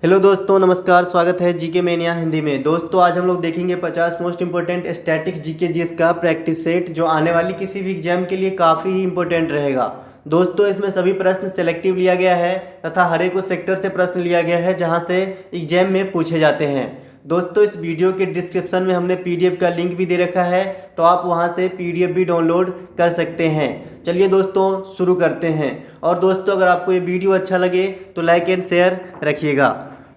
Hello दोस्तों, नमस्कार। स्वागत है जीके मेनिया हिंदी में। दोस्तों आज हम लोग देखेंगे 50 most important statics GK GS का प्रैक्टिस सेट, जो आने वाली किसी भी एग्जाम के लिए काफ़ी ही इंपॉर्टेंट रहेगा। दोस्तों इसमें सभी प्रश्न सेलेक्टिव लिया गया है तथा हर एक सेक्टर से प्रश्न लिया गया है जहां से एग्जाम में पूछे जाते हैं। दोस्तों इस वीडियो के डिस्क्रिप्शन में हमने पीडीएफ का लिंक भी दे रखा है, तो आप वहां से पीडीएफ भी डाउनलोड कर सकते हैं। चलिए दोस्तों शुरू करते हैं। और दोस्तों अगर आपको ये वीडियो अच्छा लगे तो लाइक एंड शेयर रखिएगा।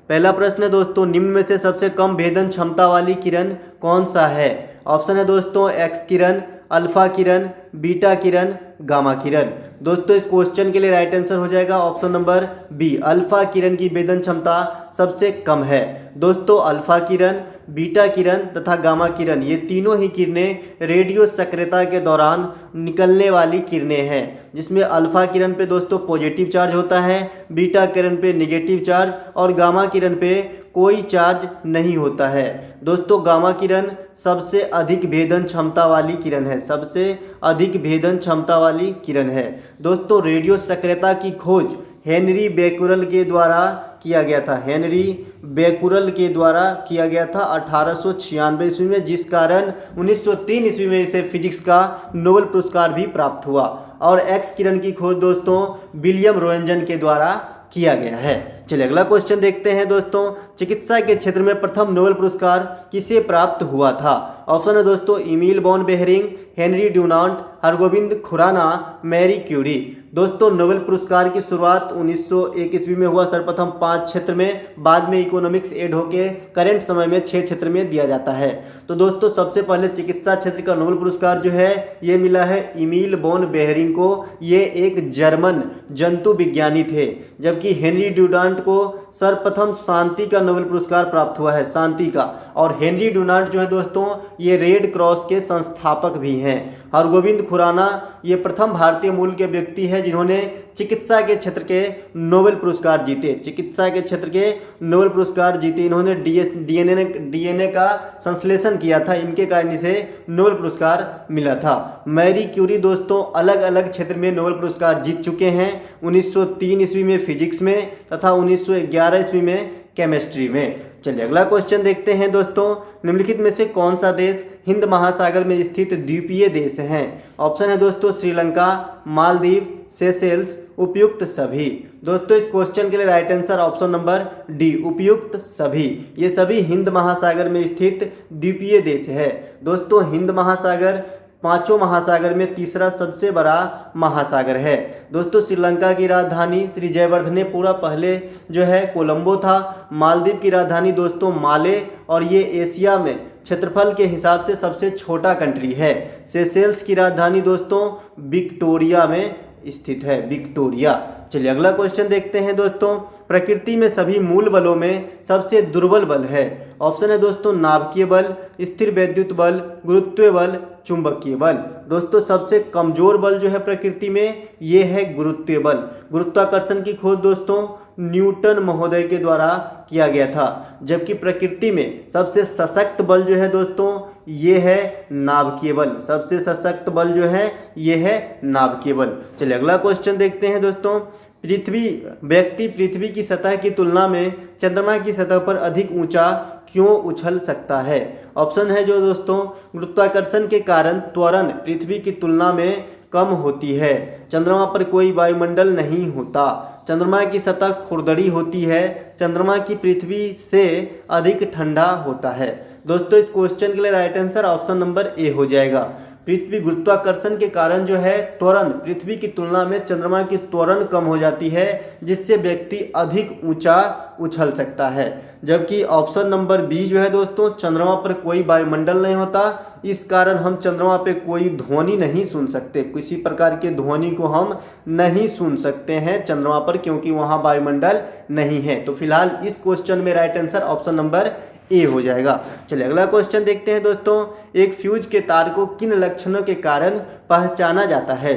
पहला प्रश्न है दोस्तों, निम्न में से सबसे कम भेदन क्षमता वाली किरण कौन सा है? ऑप्शन है दोस्तों एक्स किरण, अल्फा किरण, बीटा किरण, गामा किरण। दोस्तों इस क्वेश्चन के लिए राइट आंसर हो जाएगा ऑप्शन नंबर बी, अल्फा किरण की भेदन क्षमता सबसे कम है। दोस्तों अल्फा किरण, बीटा किरण तथा गामा किरण ये तीनों ही किरणें रेडियो सक्रियता के दौरान निकलने वाली किरणें हैं, जिसमें अल्फा किरण पे दोस्तों पॉजिटिव चार्ज होता है, बीटा किरण पे नेगेटिव चार्ज और गामा किरण पे कोई चार्ज नहीं होता है। दोस्तों गामा किरण सबसे अधिक भेदन क्षमता वाली किरण है, सबसे अधिक भेदन क्षमता वाली किरण है। दोस्तों रेडियो सक्रियता की खोज हेनरी बेकुरल के द्वारा किया गया था, हेनरी बेकुरल के द्वारा किया गया था 1896 ईस्वी में, जिस कारण 1903 ईस्वी में इसे फिजिक्स का नोबेल पुरस्कार भी प्राप्त हुआ। और एक्स किरण की खोज दोस्तों विलियम रोएंटगन के द्वारा किया गया है। चलिए अगला क्वेश्चन देखते हैं दोस्तों, चिकित्सा के क्षेत्र में प्रथम नोबेल पुरस्कार किसे प्राप्त हुआ था? ऑप्शन है दोस्तों Emil von Behring, Henri Dunant, Hargobind Khorana, Marie Curie. दोस्तों नोबेल पुरस्कार की शुरुआत 1901 ईस्वी में हुआ सर्वप्रथम 5 क्षेत्र में, बाद में इकोनॉमिक्स ऐड होके करंट समय में 6 क्षेत्र में दिया जाता है। तो दोस्तों सबसे पहले चिकित्सा क्षेत्र का नोबेल पुरस्कार जो है ये मिला है इमील बॉन बेहरिंग को। ये एक जर्मन जंतु विज्ञानी थे, जबकि हेनरी ड्यूनांट को सर्वप्रथम शांति का नोबेल पुरस्कार प्राप्त हुआ है, शांति का। और हेनरी ड्यूनांट जो है दोस्तों ये रेड क्रॉस के संस्थापक भी हैं। हरगोविंद खुराना ये प्रथम भारतीय मूल के व्यक्ति है जिन्होंने चिकित्सा के क्षेत्र के नोबेल पुरस्कार जीते, चिकित्सा के क्षेत्र के नोबेल पुरस्कार जीते। इन्होंने डीएनए का संश्लेषण किया था, इनके कारण इसे नोबेल पुरस्कार मिला था। मैरी क्यूरी दोस्तों अलग अलग क्षेत्र में नोबेल पुरस्कार जीत चुके हैं, 1903 ईस्वी में फिजिक्स में तथा 1911 ईस्वी में केमिस्ट्री में। चलिए अगला क्वेश्चन देखते हैं दोस्तों, निम्नलिखित में से कौन सा देश हिंद महासागर में स्थित द्वीपीय देश है? ऑप्शन है दोस्तों श्रीलंका, मालदीव, सेशेल्स, उपयुक्त सभी। दोस्तों इस क्वेश्चन के लिए right answer option number D, उपयुक्त सभी। ये सभी हिंद महासागर में स्थित द्वीपीय देश है। दोस्तों हिंद महासागर पांचों महासागर में तीसरा सबसे बड़ा महासागर है। दोस्तों श्रीलंका की राजधानी श्री जयवर्धनेपुरा पहले जो है कोलंबो था। मालदीव की राजधानी दोस्तों माले, और ये एशिया में क्षेत्रफल के हिसाब से सबसे छोटा कंट्री है। सेशेल्स की राजधानी दोस्तों विक्टोरिया में स्थित है, विक्टोरिया। चलिए अगला क्वेश्चन देखते हैं दोस्तों, प्रकृति में सभी मूल बलों में सबसे दुर्बल बल है? ऑप्शन है दोस्तों नाभिकीय बल, स्थिर वैद्युत बल, गुरुत्वीय बल, चुंबकीय बल। दोस्तों सबसे कमजोर बल जो है प्रकृति में ये है गुरुत्वीय बल। गुरुत्वाकर्षण की खोज दोस्तों न्यूटन महोदय के द्वारा किया गया था, जबकि प्रकृति में सबसे सशक्त बल जो है दोस्तों ये है नाभिकीय बल। सबसे सशक्त बल जो है ये है नाभिकीय बल। चलिए अगला क्वेश्चन देखते हैं दोस्तों, व्यक्ति पृथ्वी की सतह की तुलना में चंद्रमा की सतह पर अधिक ऊंचा क्यों उछल सकता है? ऑप्शन है जो दोस्तों गुरुत्वाकर्षण के कारण त्वरण पृथ्वी की तुलना में कम होती है, चंद्रमा पर कोई वायुमंडल नहीं होता, चंद्रमा की सतह खुरदरी होती है, चंद्रमा की पृथ्वी से अधिक ठंडा होता है। दोस्तों इस क्वेश्चन के लिए राइट आंसर ऑप्शन नंबर ए हो जाएगा। पृथ्वी गुरुत्वाकर्षण के कारण जो है त्वरण पृथ्वी की तुलना में चंद्रमा की त्वरण कम हो जाती है, जिससे व्यक्ति अधिक ऊंचा उछल सकता है। जबकि ऑप्शन नंबर बी जो है दोस्तों चंद्रमा पर कोई वायुमंडल नहीं होता, इस कारण हम चंद्रमा पे कोई ध्वनि नहीं सुन सकते, किसी प्रकार के ध्वनि को हम नहीं सुन सकते हैं चंद्रमा पर, क्योंकि वहाँ वायुमंडल नहीं है। तो फिलहाल इस क्वेश्चन में राइट आंसर ऑप्शन नंबर ए हो जाएगा। चलिए अगला क्वेश्चन देखते हैं दोस्तों, एक फ्यूज के तार को किन लक्षणों के कारण पहचाना जाता है?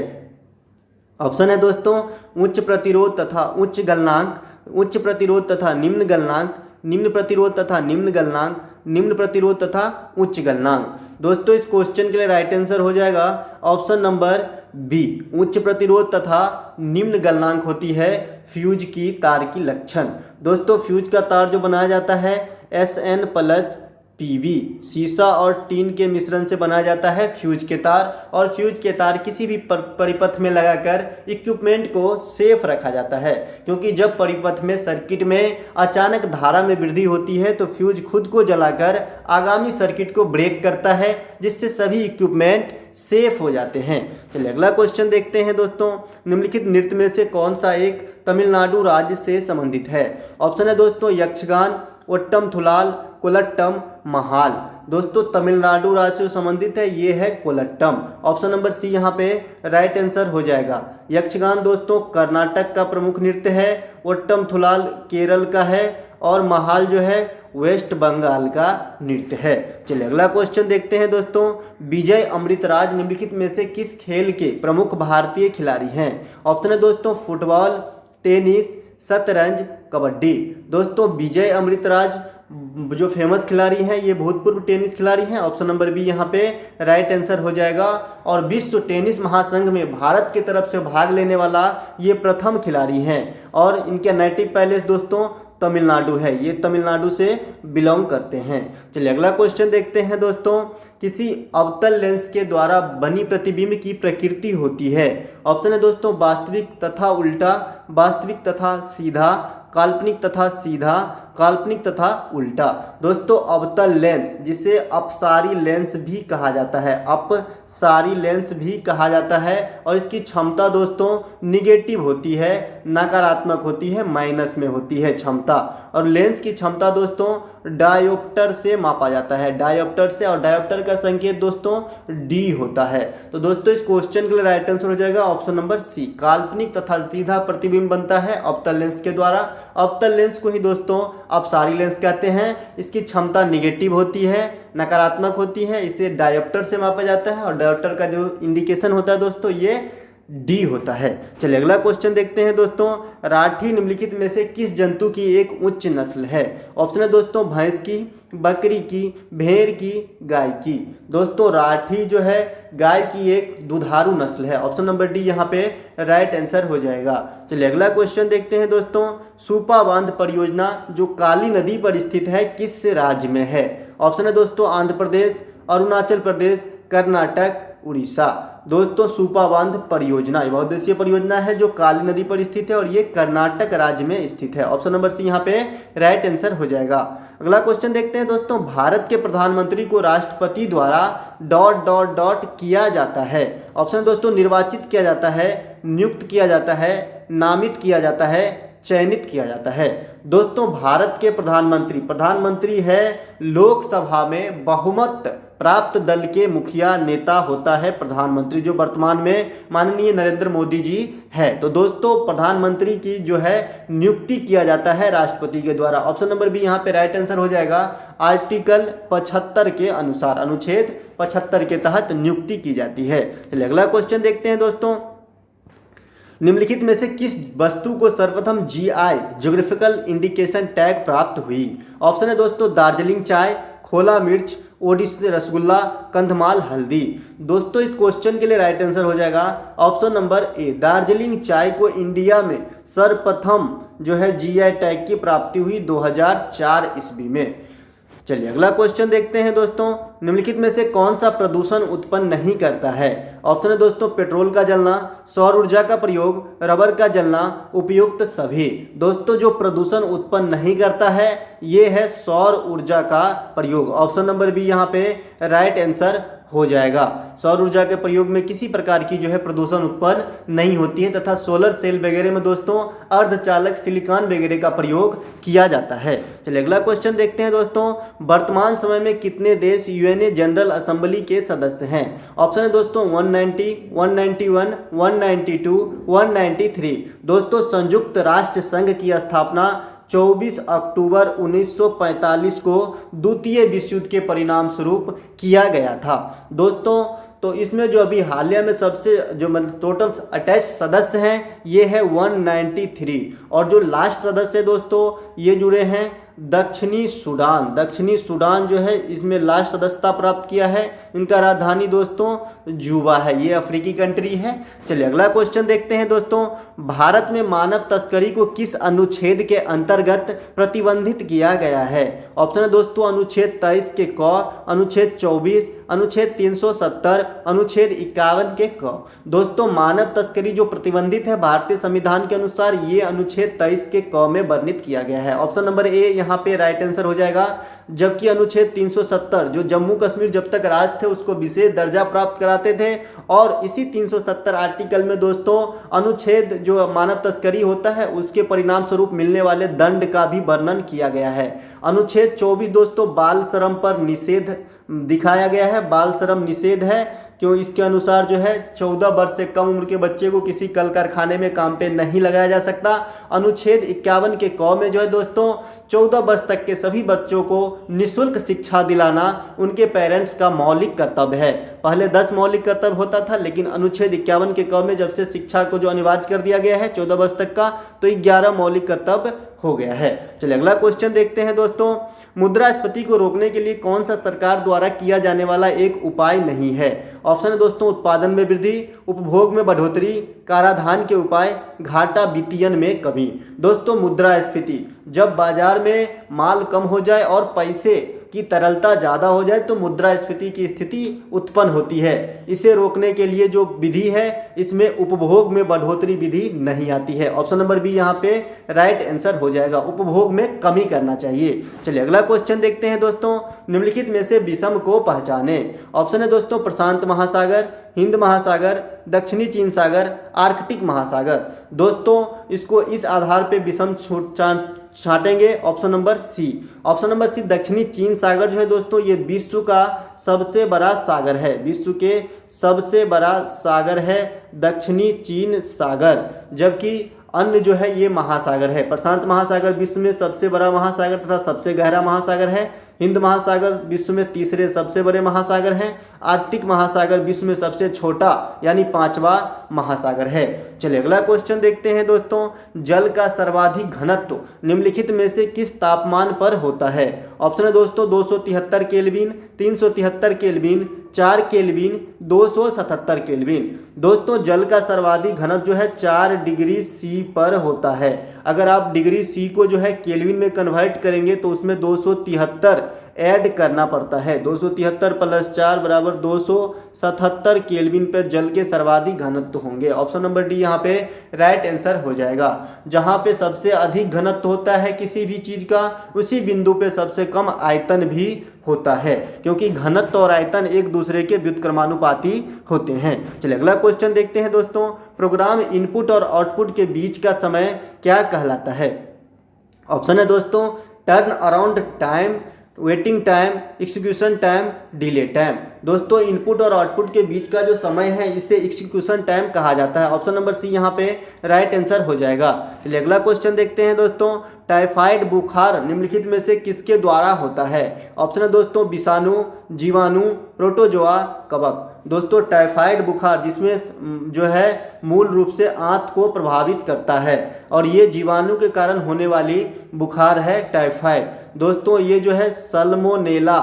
ऑप्शन है दोस्तों उच्च प्रतिरोध तथा उच्च गलनांक, उच्च प्रतिरोध तथा निम्न गलनांक, निम्न प्रतिरोध तथा निम्न गलनांक, निम्न प्रतिरोध तथा उच्च गलनांक। दोस्तों इस क्वेश्चन के लिए राइट आंसर हो जाएगा ऑप्शन नंबर बी, उच्च प्रतिरोध तथा निम्न गलनांक होती है फ्यूज की तार की लक्षण। दोस्तों फ्यूज का तार जो बनाया जाता है SN+PB सीसा और टीन के मिश्रण से बनाया जाता है फ्यूज के तार। और फ्यूज के तार किसी भी परिपथ में लगाकर इक्विपमेंट को सेफ रखा जाता है, क्योंकि जब परिपथ में सर्किट में अचानक धारा में वृद्धि होती है तो फ्यूज खुद को जलाकर आगामी सर्किट को ब्रेक करता है, जिससे सभी इक्विपमेंट सेफ हो जाते हैं। चलिए अगला क्वेश्चन देखते हैं दोस्तों। निम्नलिखित नृत्य में से कौन सा एक तमिलनाडु राज्य से संबंधित है? ऑप्शन है दोस्तों यक्षगान, ओट्टम थुलाल, कोलट्टम, महाल। दोस्तों तमिलनाडु राज्य से संबंधित है, ये है कोलट्टम। ऑप्शन नंबर सी यहाँ पे राइट आंसर हो जाएगा। यक्षगान दोस्तों कर्नाटक का प्रमुख नृत्य है, ओट्टम थुलाल केरल का है और महाल जो है वेस्ट बंगाल का नृत्य है। चलिए अगला क्वेश्चन देखते हैं दोस्तों। विजय अमृतराज निम्नलिखित में से किस खेल के प्रमुख भारतीय खिलाड़ी हैं? ऑप्शन है दोस्तों फुटबॉल, टेनिस, शतरंज, कबड्डी। दोस्तों विजय अमृतराज जो फेमस खिलाड़ी हैं ये भूतपूर्व टेनिस खिलाड़ी हैं। ऑप्शन नंबर बी यहाँ पे राइट आंसर हो जाएगा। और विश्व टेनिस महासंघ में भारत की तरफ से भाग लेने वाला ये प्रथम खिलाड़ी हैं। और इनके नेटिव पैलेस दोस्तों तमिलनाडु है, ये तमिलनाडु से बिलोंग करते हैं। चलिए अगला क्वेश्चन देखते हैं दोस्तों। किसी अवतल लेंस के द्वारा बनी प्रतिबिंब की प्रकृति होती है? ऑप्शन है दोस्तों वास्तविक तथा उल्टा, वास्तविक तथा सीधा, काल्पनिक तथा सीधा, काल्पनिक तथा उल्टा। दोस्तों अवतल लेंस जिसे अपसारी लेंस भी कहा जाता है, अपसारी लेंस भी कहा जाता है, और इसकी क्षमता दोस्तों निगेटिव होती है, नकारात्मक होती है, माइनस में होती है क्षमता। और लेंस की क्षमता दोस्तों डायोप्टर से मापा जाता है, डायोप्टर से, और डायोप्टर का संकेत दोस्तों डी होता है। तो दोस्तों इस क्वेश्चन के लिए राइट आंसर हो जाएगा ऑप्शन नंबर सी, काल्पनिक तथा सीधा प्रतिबिंब बनता है अवतल लेंस के द्वारा। अवतल लेंस को ही दोस्तों अपसारी लेंस कहते हैं। इसकी क्षमता निगेटिव होती है, नकारात्मक होती है, इसे डायोप्टर से मापा जाता है, और डायोप्टर का जो इंडिकेशन होता है दोस्तों ये डी होता है। चलिए अगला क्वेश्चन देखते हैं दोस्तों। राठी निम्नलिखित में से किस जंतु की एक उच्च नस्ल है? ऑप्शन है दोस्तों भैंस की, बकरी की, भेड़ की, गाय की। दोस्तों राठी जो है गाय की एक दुधारू नस्ल है। ऑप्शन नंबर डी यहाँ पे राइट आंसर हो जाएगा। चलिए अगला क्वेश्चन देखते हैं दोस्तों। सुपा बांध परियोजना जो काली नदी पर स्थित है किस राज्य में है? ऑप्शन है दोस्तों आंध्र प्रदेश, अरुणाचल प्रदेश, कर्नाटक, उड़ीसा। दोस्तों सुपा बांध परियोजना बहुउद्देशीय परियोजना है जो काली नदी पर स्थित है, और ये कर्नाटक राज्य में स्थित है। ऑप्शन नंबर सी यहाँ पे राइट आंसर हो जाएगा। अगला क्वेश्चन देखते हैं दोस्तों। भारत के प्रधानमंत्री को राष्ट्रपति द्वारा ... किया जाता है। ऑप्शन दोस्तों निर्वाचित किया जाता है, नियुक्त किया जाता है, नामित किया जाता है, चयनित किया जाता है। दोस्तों भारत के प्रधानमंत्री है लोकसभा में बहुमत प्राप्त दल के मुखिया नेता होता है प्रधानमंत्री, जो वर्तमान में माननीय नरेंद्र मोदी जी है। तो दोस्तों प्रधानमंत्री की जो है नियुक्ति किया जाता है राष्ट्रपति के द्वारा। ऑप्शन नंबर बी यहाँ पे राइट आंसर हो जाएगा। आर्टिकल 75 के अनुसार, अनुच्छेद 75 के तहत नियुक्ति की जाती है। चलिए अगला क्वेश्चन देखते हैं दोस्तों। निम्नलिखित में से किस वस्तु को सर्वप्रथम GI ज्योग्राफिकल इंडिकेशन टैग प्राप्त हुई? ऑप्शन है दोस्तों दार्जिलिंग चाय, खोला मिर्च, ओडिशा रसगुल्ला, कंधमाल हल्दी। दोस्तों इस क्वेश्चन के लिए राइट आंसर हो जाएगा ऑप्शन नंबर ए, दार्जिलिंग चाय को इंडिया में सर्वप्रथम जो है GI टैग की प्राप्ति हुई 2004 ईस्वी में। चलिए अगला क्वेश्चन देखते हैं दोस्तों। निम्नलिखित में से कौन सा प्रदूषण उत्पन्न नहीं करता है? ऑप्शन है दोस्तों पेट्रोल का जलना, सौर ऊर्जा का प्रयोग, रबर का जलना, उपयुक्त सभी। दोस्तों जो प्रदूषण उत्पन्न नहीं करता है ये है सौर ऊर्जा का प्रयोग। ऑप्शन नंबर बी यहाँ पे राइट आंसर हो जाएगा। सौर ऊर्जा के प्रयोग में किसी प्रकार की जो है प्रदूषण उत्पन्न नहीं होती है, तथा सोलर सेल वगैरह में दोस्तों अर्धचालक सिलिकॉन वगैरह का प्रयोग किया जाता है। चलिए अगला क्वेश्चन देखते हैं दोस्तों। वर्तमान समय में कितने देश UN जनरल असेंबली के सदस्य हैं? ऑप्शन है दोस्तों 190, 191, 192, 193। दोस्तों संयुक्त राष्ट्र संघ की स्थापना 24 अक्टूबर 1945 को द्वितीय विश्व युद्ध के परिणाम स्वरूप किया गया था। दोस्तों तो इसमें जो अभी हालिया में सबसे जो मतलब टोटल अटैच सदस्य हैं ये है 193, और जो लास्ट सदस्य दोस्तों ये जुड़े हैं दक्षिणी सूडान। दक्षिणी सूडान जो है इसमें लास्ट सदस्यता प्राप्त किया है। इनका राजधानी दोस्तों जूबा है, ये अफ्रीकी कंट्री है। चलिए अगला क्वेश्चन देखते हैं दोस्तों, भारत में मानव तस्करी को किस अनुच्छेद के अंतर्गत प्रतिबंधित किया गया है? ऑप्शन है दोस्तों अनुच्छेद 23 के क, अनुच्छेद 24, अनुच्छेद 370, अनुच्छेद 51 के क। दोस्तों मानव तस्करी जो प्रतिबंधित है भारतीय संविधान के अनुसार ये अनुच्छेद 23 के क में वर्णित किया गया है। ऑप्शन नंबर ए यहाँ पे राइट आंसर हो जाएगा। जबकि अनुच्छेद 370 जो जम्मू कश्मीर जब तक राज्य थे उसको विशेष दर्जा प्राप्त कराते थे, और इसी 370 आर्टिकल में दोस्तों अनुच्छेद जो मानव तस्करी होता है उसके परिणाम स्वरूप मिलने वाले दंड का भी वर्णन किया गया है। अनुच्छेद 24 दोस्तों बाल श्रम पर निषेध दिखाया गया है, बाल श्रम निषेध है, क्यों इसके अनुसार जो है 14 वर्ष से कम उम्र के बच्चे को किसी कल कारखाने में काम पे नहीं लगाया जा सकता। अनुच्छेद 51 के क में जो है दोस्तों 14 वर्ष तक के सभी बच्चों को निःशुल्क शिक्षा दिलाना उनके पेरेंट्स का मौलिक कर्तव्य है। पहले 10 मौलिक कर्तव्य होता था, लेकिन अनुच्छेद 51 के क में जब से शिक्षा को जो अनिवार्य कर दिया गया है 14 वर्ष तक का, तो 11 मौलिक कर्तव्य हो गया है। चलिए अगला क्वेश्चन देखते हैं दोस्तों, मुद्रास्फीति को रोकने के लिए कौन सा सरकार द्वारा किया जाने वाला एक उपाय नहीं है? ऑप्शन है दोस्तों उत्पादन में वृद्धि, उपभोग में बढ़ोतरी, कराधान के उपाय, घाटा वित्तीयन में कमी। दोस्तों मुद्रास्फीति, जब बाजार में माल कम हो जाए और पैसे की तरलता ज़्यादा हो जाए तो मुद्रास्फीति की स्थिति उत्पन्न होती है। इसे रोकने के लिए जो विधि है इसमें उपभोग में बढ़ोतरी विधि नहीं आती है। ऑप्शन नंबर बी यहाँ पे राइट आंसर हो जाएगा, उपभोग में कमी करना चाहिए। चलिए अगला क्वेश्चन देखते हैं दोस्तों, निम्नलिखित में से विषम को पहचाने। ऑप्शन है दोस्तों प्रशांत महासागर, हिंद महासागर, दक्षिणी चीन सागर, आर्कटिक महासागर। दोस्तों इसको इस आधार पे विषम छांटेंगे option number C. Option number C दक्षिणी चीन सागर जो है दोस्तों ये विश्व का सबसे बड़ा सागर है, विश्व के सबसे बड़ा सागर है दक्षिणी चीन सागर। जबकि अन्य जो है ये महासागर है, प्रशांत महासागर विश्व में सबसे बड़ा महासागर तथा सबसे गहरा महासागर है, हिंद महासागर विश्व में तीसरे सबसे बड़े महासागर हैं, आर्कटिक महासागर विश्व में सबसे छोटा यानी 5वां महासागर है। चलिए अगला क्वेश्चन देखते हैं दोस्तों, जल का सर्वाधिक घनत्व निम्नलिखित में से किस तापमान पर होता है? ऑप्शन है दोस्तों 273 केल्विन, 373 केल्विन, 4 केल्विन, 277 केल्विन। दोस्तों जल का सर्वाधिक घनत्व जो है 4 डिग्री सी पर होता है। अगर आप डिग्री सी को जो है केल्विन में कन्वर्ट करेंगे तो उसमें 273 ऐड करना पड़ता है। 273 + 4 = 277 केल्विन पर जल के सर्वाधिक घनत्व होंगे। ऑप्शन नंबर डी यहाँ पे राइट आंसर हो जाएगा। जहाँ पे सबसे अधिक घनत्व होता है किसी भी चीज़ का, उसी बिंदु पे सबसे कम आयतन भी होता है, क्योंकि घनत्व और आयतन एक दूसरे के व्युत्क्रमानुपाती होते हैं। चलिए अगला क्वेश्चन देखते हैं दोस्तों, प्रोग्राम इनपुट और आउटपुट के बीच का समय क्या कहलाता है? ऑप्शन है दोस्तों turn around time, waiting time, execution time, delay time. दोस्तों इनपुट और आउटपुट के बीच का जो समय है इसे एग्जीक्यूशन टाइम कहा जाता है। ऑप्शन नंबर सी यहाँ पे राइट आंसर हो जाएगा। चलिए अगला क्वेश्चन देखते हैं दोस्तों, टाइफाइड बुखार निम्नलिखित में से किसके द्वारा होता है? ऑप्शन है दोस्तों विषाणु, जीवाणु, प्रोटोजोआ, कवक। दोस्तों टाइफाइड बुखार जिसमें जो है मूल रूप से आंत को प्रभावित करता है और ये जीवाणु के कारण होने वाली बुखार है टाइफाइड। दोस्तों ये जो है सल्मोनेला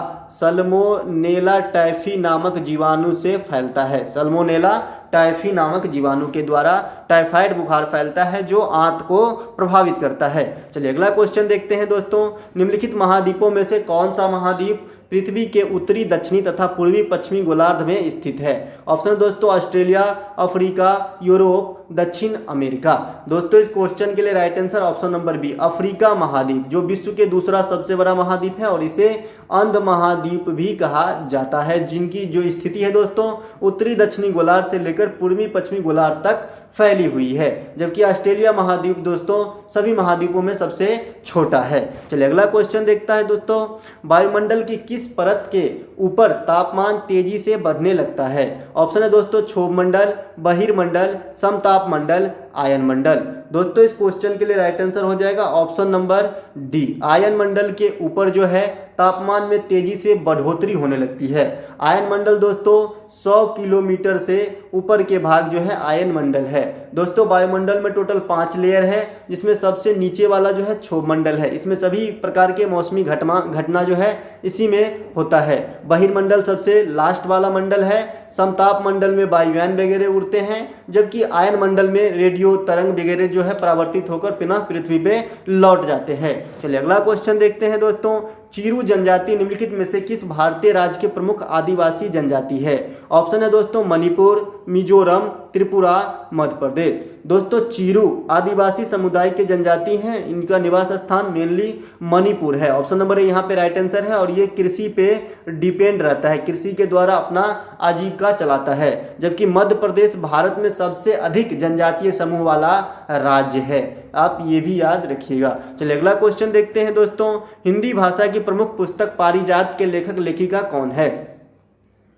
टाइफी नामक जीवाणु से फैलता है। सल्मोनेला टाइफी नामक जीवाणु के द्वारा टाइफाइड बुखार फैलता है जो आंत को प्रभावित करता है। चलिए अगला क्वेश्चन देखते हैं दोस्तों, निम्नलिखित महाद्वीपों में से कौन सा महाद्वीप पृथ्वी के उत्तरी, दक्षिणी तथा पूर्वी पश्चिमी गोलार्ध में स्थित है? ऑप्शन दोस्तों ऑस्ट्रेलिया, अफ्रीका, यूरोप, दक्षिण अमेरिका। दोस्तों इस क्वेश्चन के लिए right answer option number B Africa महाद्वीप, जो विश्व के दूसरा सबसे बड़ा महाद्वीप है और इसे अंध महाद्वीप भी कहा जाता है, जिनकी जो स्थिति है दोस्तों उत्तरी दक्षिणी गोलार्ध से लेकर पूर्वी पश्चिमी गोलार्ध तक फैली हुई है। जबकि ऑस्ट्रेलिया महाद्वीप दोस्तों सभी महाद्वीपों में सबसे छोटा है। चलिए अगला क्वेश्चन देखता है दोस्तों, वायुमंडल की किस परत के ऊपर तापमान तेजी से बढ़ने लगता है? ऑप्शन है दोस्तों क्षोभ मंडल, बहिर्मंडल, समताप मंडल, आयन मंडल। दोस्तों इस क्वेश्चन के लिए राइट आंसर हो जाएगा ऑप्शन नंबर डी। आयन मंडल के ऊपर जो है तापमान में तेजी से बढ़ोतरी होने लगती है। आयन मंडल दोस्तों 100 किलोमीटर से ऊपर के भाग जो है आयन मंडल है। दोस्तों वायुमंडल में टोटल 5 लेयर है, जिसमें सबसे नीचे वाला जो है क्षोभ मंडल है। इसमें सभी प्रकार के मौसमी घटना जो है इसी में होता है। बहिर्मंडल सबसे लास्ट वाला मंडल है। समताप मंडल में वायुयान वगैरह उड़ते हैं, जबकि आयन मंडल में रेडियो तरंग वगैरह जो है परावर्तित होकर पुनः पृथ्वी पे लौट जाते हैं। चलिए अगला क्वेश्चन देखते हैं दोस्तों। चिरू जनजाति निम्नलिखित में से किस भारतीय राज्य के प्रमुख आदिवासी जनजाति है? ऑप्शन है दोस्तों मणिपुर, मिजोरम, त्रिपुरा, मध्य प्रदेश। दोस्तों चिरू आदिवासी समुदाय के जनजाति हैं। इनका निवास स्थान मेनली मणिपुर है। ऑप्शन नंबर ए यहाँ पे राइट आंसर है। और ये कृषि पे डिपेंड रहता है, कृषि के द्वारा अपना आजीविका चलाता है। जबकि मध्य प्रदेश भारत में सबसे अधिक जनजातीय समूह वाला राज्य है। आप ये भी याद रखिएगा। चलिए अगला क्वेश्चन देखते हैं दोस्तों। हिंदी भाषा की प्रमुख पुस्तक पारिजात के लेखक लेखिका कौन है?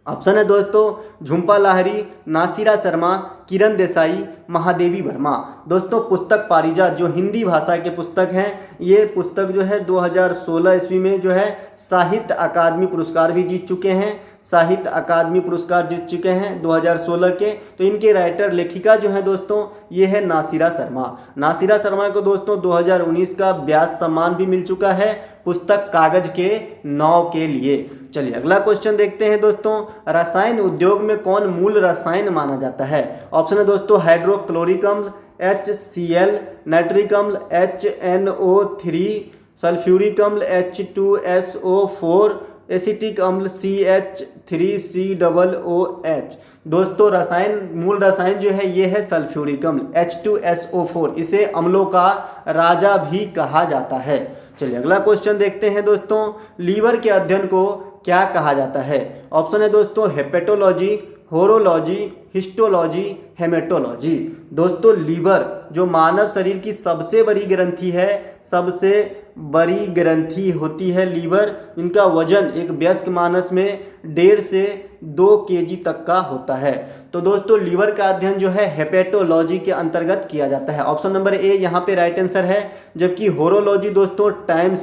ऑप्शन है दोस्तों झुंपा लाहिरी, नासिरा शर्मा, किरण देसाई, महादेवी वर्मा। दोस्तों पुस्तक पारिजात जो हिंदी भाषा के पुस्तक हैं, ये पुस्तक जो है 2016 ईस्वी में जो है साहित्य अकादमी पुरस्कार भी जीत चुके हैं। साहित्य अकादमी पुरस्कार जीत चुके हैं 2016 के। तो इनके राइटर लेखिका जो है दोस्तों ये है नासिरा शर्मा। नासिरा शर्मा को दोस्तों 2019 का व्यास सम्मान भी मिल चुका है पुस्तक कागज के नाव के लिए। चलिए अगला क्वेश्चन देखते हैं दोस्तों। रसायन उद्योग में कौन मूल रसायन माना जाता है? ऑप्शन है दोस्तों हाइड्रोक्लोरिक अम्ल, HCl, नाइट्रिक अम्ल, HNO3, सल्फ्यूरिक अम्ल H2SO4, एसिटिक अम्ल CH3COOH। दोस्तों मूल रसायन जो है ये है सल्फ्यूरिक अम्ल H2SO4। इसे अम्लों का राजा भी कहा जाता है। चलिए अगला क्वेश्चन देखते हैं दोस्तों। लीवर के अध्ययन को क्या कहा जाता है? ऑप्शन है दोस्तों हेपेटोलॉजी, होरोलॉजी, हिस्टोलॉजी, हेमेटोलॉजी। दोस्तों लीवर जो मानव शरीर की सबसे बड़ी ग्रंथि है, सबसे बड़ी ग्रंथि होती है लीवर। इनका वजन एक वयस्क मानस में 1.5 से 2 kg तक का होता है। तो दोस्तों लीवर का अध्ययन जो है हेपेटोलॉजी के अंतर्गत किया जाता है। ऑप्शन नंबर ए यहाँ पे राइट आंसर है। जबकि होरोलॉजी दोस्तों टाइम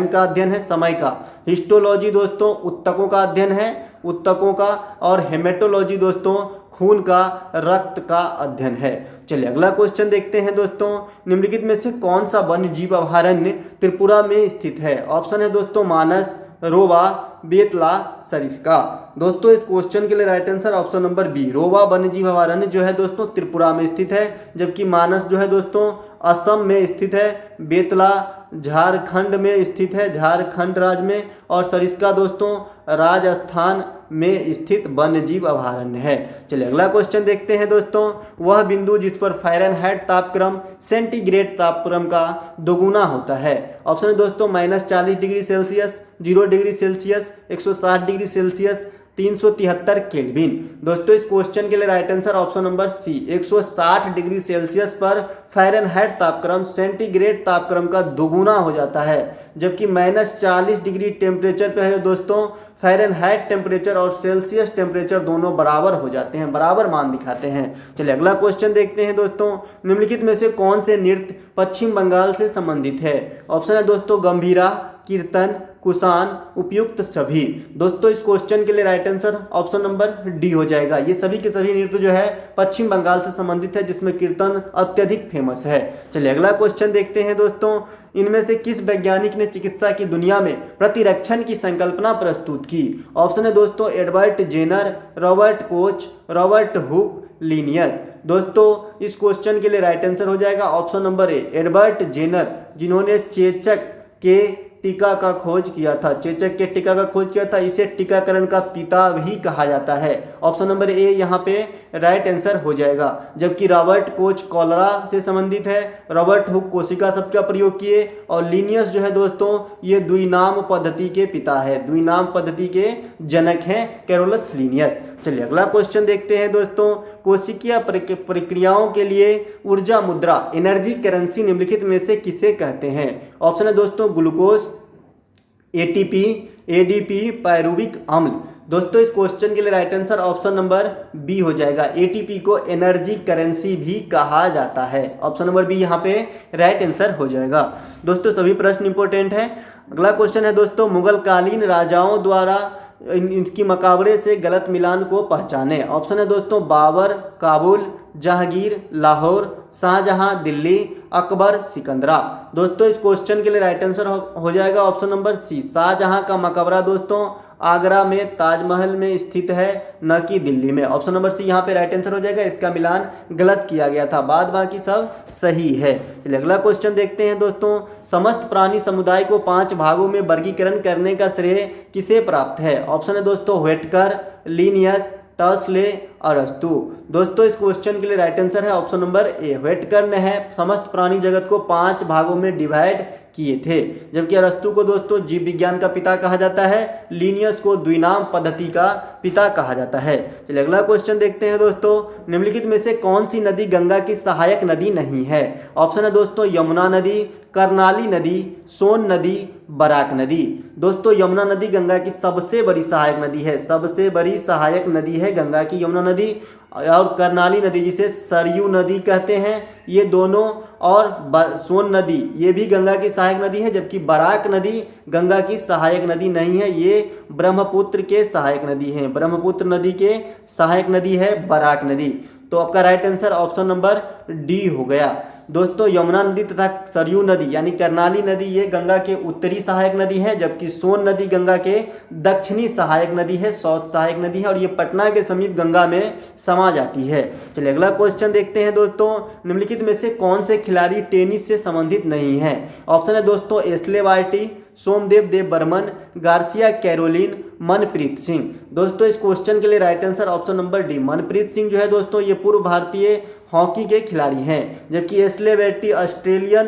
का अध्ययन है, समय का। हिस्टोलॉजी दोस्तों उत्तकों का अध्ययन है, उत्तकों का। और हेमेटोलॉजी दोस्तों खून का, रक्त का अध्ययन है। चलिए अगला क्वेश्चन देखते हैं दोस्तों। निम्नलिखित में से कौन सा वन्य जीव अभयारण्य त्रिपुरा में स्थित है? ऑप्शन है दोस्तों मानस, रोवा, बेतला, सरिस्का। दोस्तों इस क्वेश्चन के लिए right answer option number B. रोवा वन्य जीव अभयारण्य जो है दोस्तों त्रिपुरा में स्थित है। जबकि मानस जो है दोस्तों असम में स्थित है। बेतला झारखंड में स्थित है, झारखंड राज्य में। और सरिस्का दोस्तों राजस्थान में स्थित वन्यजीव अभयारण्य है। चलिए अगला क्वेश्चन देखते हैं दोस्तों। वह बिंदु जिस पर फ़ारेनहाइट तापक्रम सेंटीग्रेड तापक्रम का दोगुना होता है? ऑप्शन है दोस्तों -40 degree Celsius, 0 degree Celsius, 160 degree Celsius, 373 Kelvin. दोस्तों इस क्वेश्चन के लिए right answer option number C. 160 degree Celsius पर फ़ारेनहाइट तापक्रम सेंटीग्रेड तापक्रम का दोगुना हो जाता है। जबकि -40 डिग्री टेम्परेचर पे है दोस्तों फ़ारेनहाइट टेम्परेचर और सेल्सियस टेम्परेचर दोनों बराबर हो जाते हैं, बराबर मान दिखाते हैं। चलिए अगला क्वेश्चन देखते हैं दोस्तों। निम्नलिखित में से कौन से नृत्य पश्चिम बंगाल से संबंधित है? ऑप्शन है दोस्तों गंभीरा, कीर्तन, कुसान, उपयुक्त सभी। दोस्तों इस क्वेश्चन के लिए right answer option number D हो जाएगा। ये सभी के सभी नृत्य जो है पश्चिम बंगाल से संबंधित है, जिसमें कीर्तन अत्यधिक फेमस है। चलिए अगला क्वेश्चन देखते हैं दोस्तों। इनमें से किस वैज्ञानिक ने चिकित्सा की दुनिया में प्रतिरक्षण की संकल्पना प्रस्तुत की? ऑप्शन है दोस्तों Edward Jenner, Robert Koch, Robert Hooke, Linnaeus. दोस्तों इस क्वेश्चन के लिए राइट आंसर हो जाएगा option number A Edward Jenner, जिन्होंने चेचक के टीका का खोज किया था। चेचक के टीका का खोज किया था। इसे टीकाकरण का पिता भी कहा जाता है। ऑप्शन नंबर ए यहाँ पे राइट आंसर हो जाएगा। जबकि रॉबर्ट कोच कॉलरा से संबंधित है, रॉबर्ट हुक कोशिका शब्द का प्रयोग किए, और लिनियस जो है दोस्तों ये द्विनाम पद्धति के पिता है, द्विनाम पद्धति के जनक हैं कैरोलस लिनियस। चलिए अगला क्वेश्चन देखते हैं दोस्तों। कोशिकीय प्रक्रियाओं के लिए ऊर्जा मुद्रा एनर्जी करेंसी निम्नलिखित में से किसे कहते हैं? ऑप्शन है दोस्तों ग्लूकोज, ATP, ADP, पायरुविक अम्ल। दोस्तों इस क्वेश्चन के लिए right answer option number B हो जाएगा। एटीपी को एनर्जी करेंसी भी कहा जाता है। ऑप्शन नंबर बी यहाँ पे राइट आंसर हो जाएगा। दोस्तों सभी प्रश्न इंपॉर्टेंट है। अगला क्वेश्चन है दोस्तों, मुगल कालीन राजाओं द्वारा इनकी मकाबरे से गलत मिलान को पहचाने। ऑप्शन है दोस्तों बाबर काबुल, जहांगीर लाहौर, शाहजहां दिल्ली, अकबर सिकंदरा। दोस्तों इस क्वेश्चन के लिए राइट आंसर हो जाएगा ऑप्शन नंबर सी। शाहजहां का मकबरा दोस्तों आगरा में ताजमहल में स्थित है, न कि दिल्ली में। ऑप्शन नंबर सी यहाँ पे राइट आंसर हो जाएगा। इसका मिलान गलत किया गया था, बाद बाकी सब सही है। चलिए अगला क्वेश्चन देखते हैं दोस्तों, समस्त प्राणी समुदाय को 5 भागों में वर्गीकरण करने का श्रेय किसे प्राप्त है। ऑप्शन है दोस्तों व्हेटकर, लिनियस, टर्सले, अरस्तु। दोस्तों इस क्वेश्चन के लिए राइट आंसर है ऑप्शन नंबर ए। व्हेटकर ने है समस्त प्राणी जगत को 5 भागों में डिवाइड किए थे, जबकि अरस्तु को दोस्तों जीव विज्ञान का पिता कहा जाता है, लिनियस को द्विनाम पद्धति का पिता कहा जाता है। चलिए अगला क्वेश्चन देखते हैं दोस्तों, निम्नलिखित में से कौन सी नदी गंगा की सहायक नदी नहीं है। ऑप्शन है दोस्तों यमुना नदी, करनाली नदी, सोन नदी, बराक नदी। दोस्तों यमुना नदी गंगा की सबसे बड़ी सहायक नदी है, सबसे बड़ी सहायक नदी है गंगा की यमुना नदी। और करनाली नदी जिसे सरयू नदी कहते हैं, ये दोनों, और सोन नदी ये भी गंगा की सहायक नदी है, जबकि बराक नदी गंगा की सहायक नदी नहीं है, ये ब्रह्मपुत्र के सहायक नदी है। ब्रह्मपुत्र नदी के सहायक नदी है बराक नदी। तो आपका right answer option number D हो गया। दोस्तों यमुना नदी तथा सरयू नदी यानी करनाली नदी ये गंगा के उत्तरी सहायक नदी है, जबकि सोन नदी गंगा के दक्षिणी सहायक नदी है, साउथ सहायक नदी है, और ये पटना के समीप गंगा में समा जाती है। चलिए अगला क्वेश्चन देखते हैं दोस्तों, निम्नलिखित में से कौन से खिलाड़ी टेनिस से संबंधित नहीं है। ऑप्शन है दोस्तों एस्ले बार्टी, सोमदेव देव बर्मन, गार्सिया कैरोलिन, मनप्रीत सिंह। दोस्तों इस क्वेश्चन के लिए right answer option number D. Manpreet Singh जो है दोस्तों ये पूर्व भारतीय हॉकी के खिलाड़ी हैं, जबकि एस्ले बेट्टी ऑस्ट्रेलियन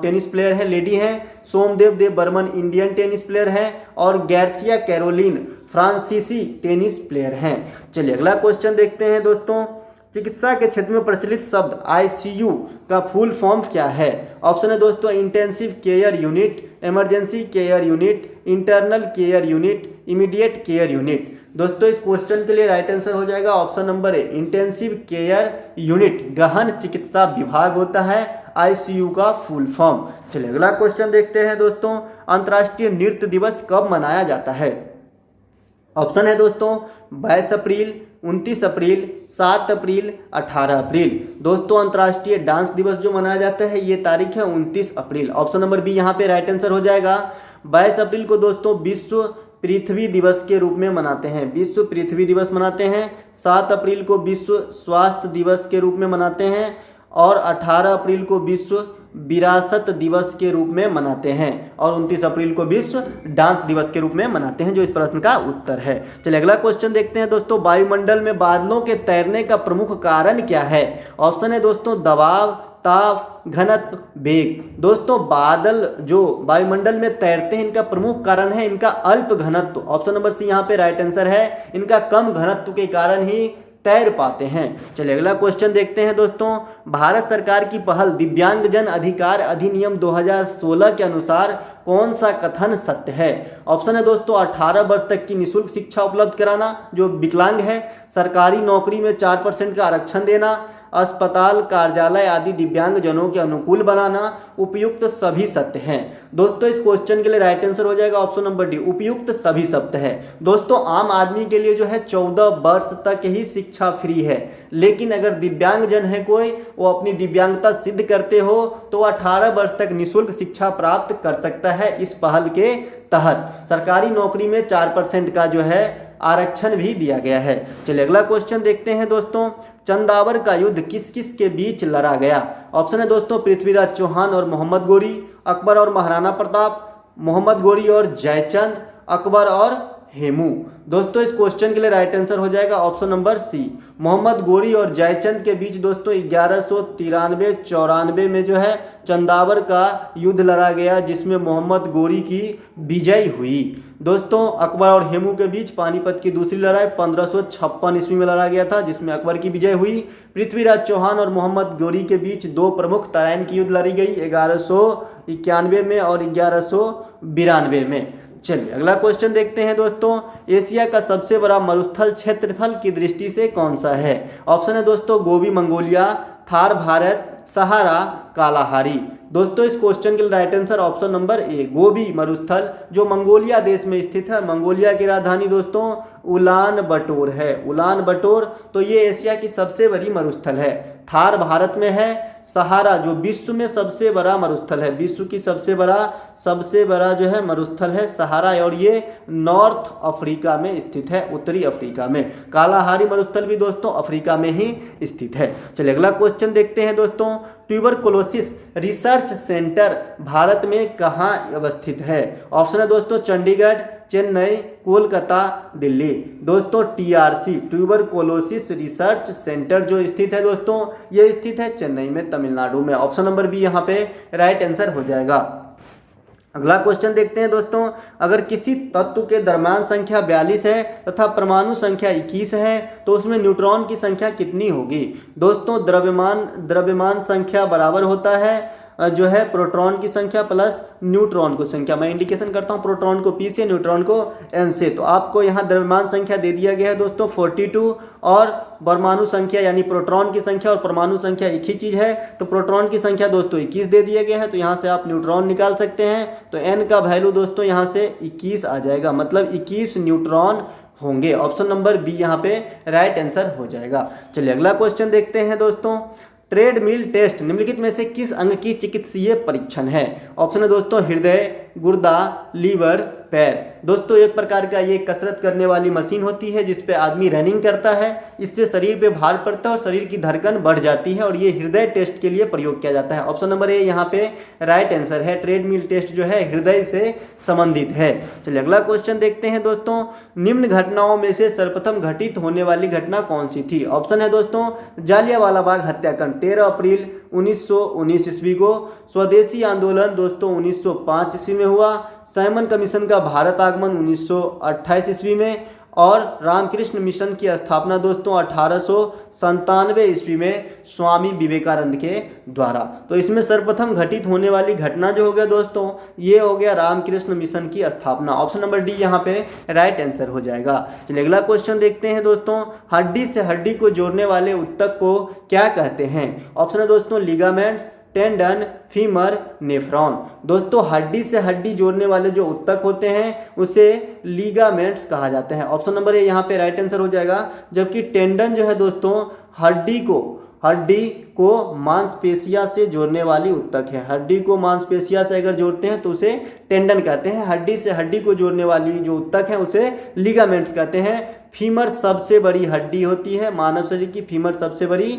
टेनिस प्लेयर है, लेडी हैं। सोमदेव देव बर्मन इंडियन टेनिस प्लेयर हैं, और गार्सिया कैरोलिन फ्रांसीसी टेनिस प्लेयर हैं। चलिए अगला क्वेश्चन देखते हैं दोस्तों, चिकित्सा के क्षेत्र में प्रचलित शब्द आईसीयू का फुल फॉर्म क्या है। ऑप्शन है दोस्तों intensive care unit, emergency care unit, internal care unit, immediate care unit. दोस्तों इस क्वेश्चन के लिए राइट आंसर हो जाएगा ऑप्शन नंबर ए। इंटेंसिव केयर यूनिट गहन चिकित्सा विभाग होता है आईसीयू का फुल फॉर्म। चलिए अगला क्वेश्चन देखते हैं दोस्तों, अंतर्राष्ट्रीय नृत्य दिवस कब मनाया जाता है। ऑप्शन है दोस्तों 22 अप्रैल, 29 अप्रैल, 7 अप्रैल, 18 अप्रैल। दोस्तों अंतर्राष्ट्रीय डांस दिवस जो मनाया जाता है ये तारीख है 29 अप्रैल। ऑप्शन नंबर बी यहाँ पे राइट आंसर हो जाएगा। 22 अप्रैल को दोस्तों विश्व पृथ्वी दिवस के रूप में मनाते हैं, विश्व पृथ्वी दिवस मनाते हैं। 7 अप्रैल को विश्व स्वास्थ्य दिवस के रूप में मनाते हैं, और 18 अप्रैल को विश्व विरासत दिवस के रूप में मनाते हैं, और 29 अप्रैल को विश्व डांस दिवस के रूप में मनाते हैं, जो इस प्रश्न का उत्तर है। चलिए अगला क्वेश्चन देखते हैं दोस्तों, वायुमंडल में बादलों के तैरने का प्रमुख कारण क्या है। ऑप्शन है दोस्तों दबाव, ताप, घनत्व, वेग। दोस्तों बादल जो वायुमंडल में तैरते हैं इनका प्रमुख कारण है इनका अल्प घनत्व। ऑप्शन नंबर सी यहाँ पे राइट आंसर है, इनका कम घनत्व के कारण ही तैर पाते हैं। चलिए अगला क्वेश्चन देखते हैं दोस्तों, भारत सरकार की पहल दिव्यांगजन अधिकार अधिनियम 2016 के अनुसार कौन सा कथन सत्य है। ऑप्शन है दोस्तों 18 वर्ष तक की निःशुल्क शिक्षा उपलब्ध कराना जो विकलांग है, सरकारी नौकरी में 4% का आरक्षण देना, अस्पताल कार्यालय आदि दिव्यांगजनों के अनुकूल बनाना, उपयुक्त सभी सत्य हैं। दोस्तों इस क्वेश्चन के लिए राइट आंसर हो जाएगा ऑप्शन नंबर डी, उपयुक्त सभी सत्य है। दोस्तों आम आदमी के लिए जो है 14 वर्ष तक ही शिक्षा फ्री है, लेकिन अगर दिव्यांगजन है कोई, वो अपनी दिव्यांगता सिद्ध करते हो तो 18 वर्ष तक निःशुल्क शिक्षा प्राप्त कर सकता है। इस पहल के तहत सरकारी नौकरी में 4% का जो है आरक्षण भी दिया गया है। चलिए अगला क्वेश्चन देखते हैं दोस्तों, चंदावर का युद्ध किस किस के बीच लड़ा गया। ऑप्शन है दोस्तों पृथ्वीराज चौहान और मोहम्मद गोरी, अकबर और महाराणा प्रताप, मोहम्मद गोरी और जयचंद, अकबर और हेमू। दोस्तों इस क्वेश्चन के लिए राइट आंसर हो जाएगा ऑप्शन नंबर सी, मोहम्मद गोरी और जयचंद के बीच दोस्तों 1193-94 में जो है चंदावर का युद्ध लड़ा गया, जिसमें मोहम्मद गोरी की विजय हुई। दोस्तों अकबर और हेमू के बीच पानीपत की दूसरी लड़ाई 1556 ईस्वी में लड़ा गया था, जिसमें अकबर की विजय हुई। पृथ्वीराज चौहान और मोहम्मद गोरी के बीच 2 प्रमुख तराइन की युद्ध लड़ी गई 1191 में और 1192 में। चलिए अगला क्वेश्चन देखते हैं दोस्तों, एशिया का सबसे बड़ा मरुस्थल क्षेत्रफल की दृष्टि से कौन सा है? ऑप्शन है दोस्तों Gobi Mongolia, Thar Bharat, Sahara, Kalahari. दोस्तों इस क्वेश्चन के लिए right answer option number A Gobi मरुस्थल, जो मंगोलिया देश में स्थित है। मंगोलिया की राजधानी दोस्तों उलान बटोर है, उलान बटोर। तो ये एशिया की सबसे बड़ी मरुस्थल है। थार भारत में है, सहारा जो विश्व में सबसे बड़ा मरुस्थल है, विश्व की सबसे बड़ा जो है मरुस्थल है सहारा, और ये नॉर्थ अफ्रीका में स्थित है, उत्तरी अफ्रीका में। कालाहारी मरुस्थल भी दोस्तों अफ्रीका में ही स्थित है। चलिए अगला क्वेश्चन देखते हैं दोस्तों, ट्यूबरकुलोसिस रिसर्च सेंटर भारत में कहाँ अवस्थित है? ऑप्शन है दोस्तों चंडीगढ़, चेन्नई, कोलकाता, दिल्ली। दोस्तों टीआरसी ट्यूबरकुलोसिस रिसर्च सेंटर जो स्थित है दोस्तों, ये स्थित है चेन्नई में, तमिलनाडु में। ऑप्शन नंबर बी यहाँ पे राइट आंसर हो जाएगा। अगला क्वेश्चन देखते हैं दोस्तों, अगर किसी तत्व के द्रव्यमान संख्या 42 है तथा परमाणु संख्या 21 है तो उसमें न्यूट्रॉन की संख्या कितनी होगी? दोस्तों द्रव्यमान संख्या बराबर होता है जो है प्रोटॉन की संख्या प्लस न्यूट्रॉन की संख्या। मैं इंडिकेशन करता हूँ प्रोटॉन को P से, न्यूट्रॉन को N से। तो आपको यहाँ द्रव्यमान संख्या दे दिया गया है दोस्तों 42, और परमाणु संख्या यानी प्रोटॉन की संख्या और परमाणु संख्या एक ही चीज़ है, तो प्रोटॉन की संख्या दोस्तों 21 दे दिया गया है। तो यहाँ से आप न्यूट्रॉन निकाल सकते हैं, तो N का वैल्यू दोस्तों यहाँ से 21 आ जाएगा, मतलब 21 न्यूट्रॉन होंगे। ऑप्शन नंबर बी यहाँ पे राइट आंसर हो जाएगा। चलिए अगला क्वेश्चन देखते हैं दोस्तों, ट्रेडमिल टेस्ट निम्नलिखित में से किस अंग की चिकित्सीय परीक्षण है? ऑप्शन है दोस्तों हृदय, गुर्दा, लीवर, पैर। दोस्तों एक प्रकार का ये कसरत करने वाली मशीन होती है जिस पे आदमी रनिंग करता है, इससे शरीर पे भार पड़ता है और शरीर की धड़कन बढ़ जाती है, और ये हृदय टेस्ट के लिए प्रयोग किया जाता है। ऑप्शन नंबर ए यहाँ पे राइट आंसर है, ट्रेडमिल टेस्ट जो है हृदय से संबंधित है। चलिए अगला क्वेश्चन देखते हैं दोस्तों, निम्न घटनाओं में से सर्वप्रथम घटित होने वाली घटना कौन सी थी? ऑप्शन है दोस्तों जालियांवाला बाग हत्याकांड 13 अप्रैल 1919 ईस्वी को, स्वदेशी आंदोलन दोस्तों 1905 ईस्वी में हुआ, साइमन कमीशन का भारत आगमन 1928 ईस्वी में, और रामकृष्ण मिशन की स्थापना दोस्तों 1897 ईस्वी में स्वामी विवेकानंद के द्वारा। तो इसमें सर्वप्रथम घटित होने वाली घटना जो हो गया दोस्तों, ये हो गया रामकृष्ण मिशन की स्थापना। ऑप्शन नंबर डी यहाँ पे राइट आंसर हो जाएगा। चलिए अगला क्वेश्चन देखते हैं दोस्तों, हड्डी से हड्डी को जोड़ने वाले ऊतक को क्या कहते हैं? ऑप्शन है दोस्तों लिगामेंट्स, टेंडन, फीमर, नेफ्रॉन। दोस्तों हड्डी से हड्डी जोड़ने वाले जो ऊतक होते हैं उसे लीगामेंट्स कहा जाता है। ऑप्शन नंबर ए यहाँ पे राइट आंसर हो जाएगा। जबकि टेंडन जो है दोस्तों हड्डी को मांसपेशिया से जोड़ने वाली ऊतक है। हड्डी को मांसपेशिया से अगर जोड़ते हैं तो उसे टेंडन कहते हैं, हड्डी से हड्डी को जोड़ने वाली जो ऊतक है उसे लिगामेंट्स कहते हैं। फीमर सबसे बड़ी हड्डी होती है, मानव शरीर की फीमर सबसे बड़ी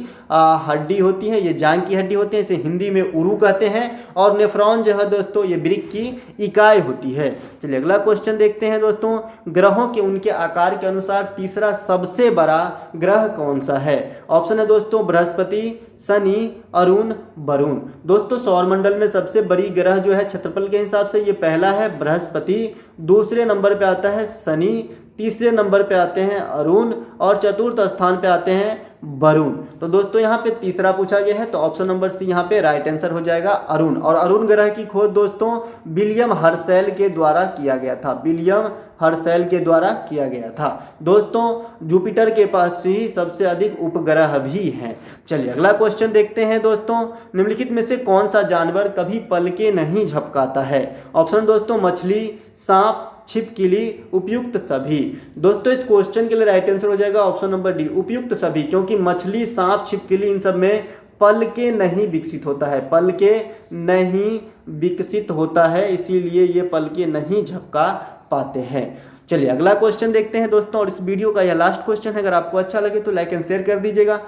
हड्डी होती है, ये जांग की हड्डी होती है, इसे हिंदी में उरू कहते हैं। और नेफ्रॉन जो है दोस्तों ये वृक्क की इकाई होती है। चलिए अगला क्वेश्चन देखते हैं दोस्तों, ग्रहों के उनके आकार के अनुसार तीसरा सबसे बड़ा ग्रह कौन सा है? ऑप्शन है दोस्तों बृहस्पति, शनि, अरुण, वरुण। दोस्तों सौरमंडल में सबसे बड़ी ग्रह जो है क्षेत्रफल के हिसाब से ये पहला है बृहस्पति, दूसरे नंबर पे आता है शनि, तीसरे नंबर पे आते हैं अरुण, और चतुर्थ स्थान पे आते हैं वरुण। तो दोस्तों यहाँ पे तीसरा पूछा गया है, तो ऑप्शन नंबर सी यहाँ पे राइट आंसर हो जाएगा अरुण। और अरुण ग्रह की खोज दोस्तों विलियम हर्शेल के द्वारा किया गया था, विलियम हर्शेल के द्वारा किया गया था। दोस्तों जुपिटर के पास ही सबसे अधिक उपग्रह भी हैं। चलिए अगला क्वेश्चन देखते हैं दोस्तों, निम्नलिखित में से कौन सा जानवर कभी पलके नहीं झपकाता है? ऑप्शन दोस्तों मछली, सांप, छिपकली, उपयुक्त सभी। दोस्तों इस क्वेश्चन के लिए राइट आंसर हो जाएगा ऑप्शन नंबर डी उपयुक्त सभी, क्योंकि मछली, सांप, छिपकली इन सब में पलके नहीं विकसित होता है, पलके नहीं विकसित होता है, इसीलिए ये पलके नहीं झपका पाते हैं। चलिए अगला क्वेश्चन देखते हैं दोस्तों, और इस वीडियो का यह लास्ट क्वेश्चन है। अगर आपको अच्छा लगे तो लाइक एंड शेयर कर दीजिएगा।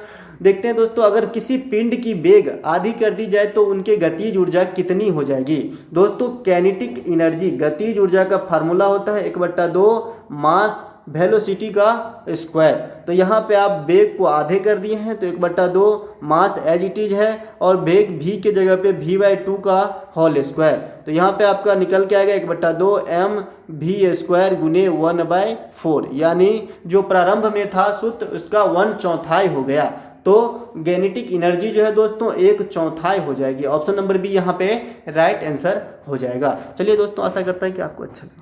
देखते हैं दोस्तों, अगर किसी पिंड की वेग आधी कर दी जाए तो उनके गतिज ऊर्जा कितनी हो जाएगी? दोस्तों काइनेटिक एनर्जी गतिज ऊर्जा का फार्मूला होता है 1/2 मास वेलोसिटी का स्क्वायर। तो यहाँ पे आप वेग को आधे कर दिए हैं, तो 1/2 मास एज इट इज है, और वेग v के जगह पे v/2 का होल स्क्वायर। तो यहाँ पे आपका निकल के आएगा 1/2 mv² गुने 1/4, यानी जो प्रारंभ में था सूत्र उसका 1/4 हो गया। तो गैनेटिक एनर्जी जो है दोस्तों 1/4 हो जाएगी। ऑप्शन नंबर बी यहाँ पे राइट आंसर हो जाएगा। चलिए दोस्तों आशा करता है कि आपको अच्छा लगे।